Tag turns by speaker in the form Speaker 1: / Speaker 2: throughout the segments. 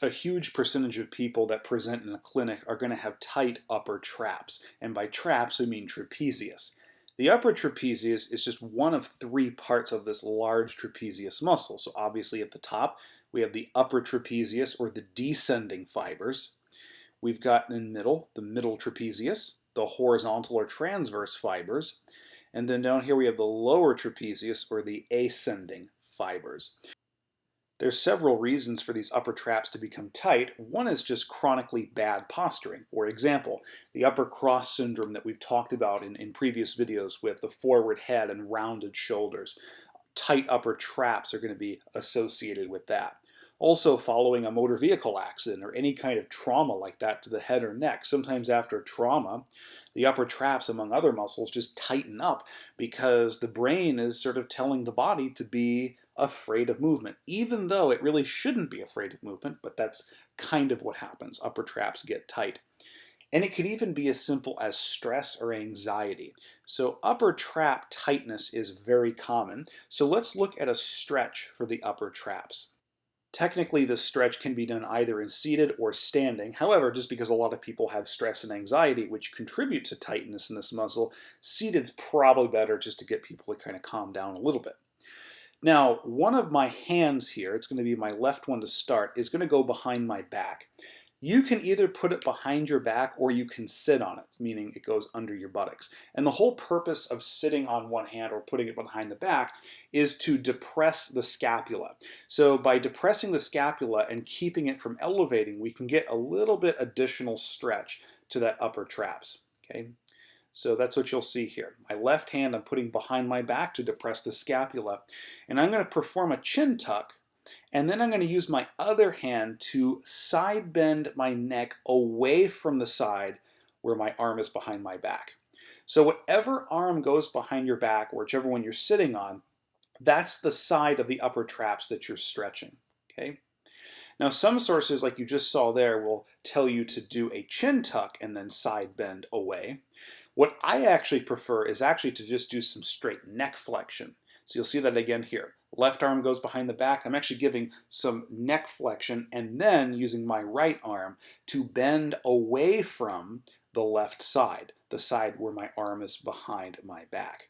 Speaker 1: a huge percentage of people that present in a clinic are going to have tight upper traps. And by traps, we mean trapezius. The upper trapezius is just one of three parts of this large trapezius muscle. So obviously at the top, we have the upper trapezius, or the descending fibers. We've got in the middle trapezius, the horizontal or transverse fibers. And then down here we have the lower trapezius, or the ascending fibers. There's several reasons for these upper traps to become tight. One is just chronically bad posturing. For example, the upper cross syndrome that we've talked about in previous videos with the forward head and rounded shoulders. Tight upper traps are going to be associated with that. Also, following a motor vehicle accident or any kind of trauma like that to the head or neck, sometimes after trauma, the upper traps, among other muscles, just tighten up because the brain is sort of telling the body to be afraid of movement, even though it really shouldn't be afraid of movement, but that's kind of what happens. Upper traps get tight. And it could even be as simple as stress or anxiety. So upper trap tightness is very common. So let's look at a stretch for the upper traps. Technically, this stretch can be done either in seated or standing. However, just because a lot of people have stress and anxiety, which contribute to tightness in this muscle, seated's probably better just to get people to kind of calm down a little bit. Now, one of my hands here, it's going to be my left one to start, is going to go behind my back. You can either put it behind your back or you can sit on it, meaning it goes under your buttocks. And the whole purpose of sitting on one hand or putting it behind the back is to depress the scapula. So by depressing the scapula and keeping it from elevating, we can get a little bit additional stretch to that upper traps. Okay? So that's what you'll see here. My left hand I'm putting behind my back to depress the scapula. And I'm going to perform a chin tuck. And then I'm going to use my other hand to side bend my neck away from the side where my arm is behind my back. So whatever arm goes behind your back, or whichever one you're sitting on, that's the side of the upper traps that you're stretching. Okay? Now some sources, like you just saw there, will tell you to do a chin tuck and then side bend away. What I actually prefer is actually to just do some straight neck flexion. So you'll see that again here. Left arm goes behind the back. I'm actually giving some neck flexion and then using my right arm to bend away from the left side, the side where my arm is behind my back.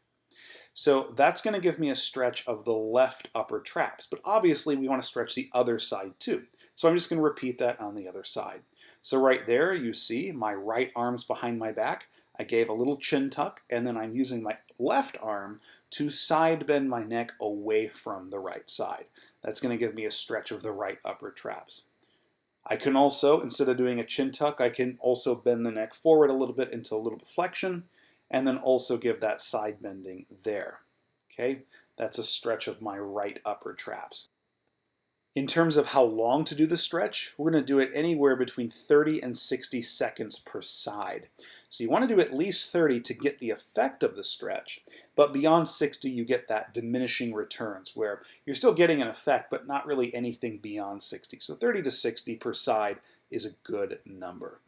Speaker 1: So that's going to give me a stretch of the left upper traps, but obviously we want to stretch the other side too. So I'm just going to repeat that on the other side. So right there you see my right arm's behind my back. I gave a little chin tuck, and then I'm using my left arm to side bend my neck away from the right side. That's going to give me a stretch of the right upper traps. I can also, instead of doing a chin tuck, I can also bend the neck forward a little bit into a little bit flexion, and then also give that side bending there. Okay, that's a stretch of my right upper traps. In terms of how long to do the stretch, we're going to do it anywhere between 30 and 60 seconds per side. So you want to do at least 30 to get the effect of the stretch, but beyond 60 you get that diminishing returns where you're still getting an effect but not really anything beyond 60. So 30 to 60 per side is a good number.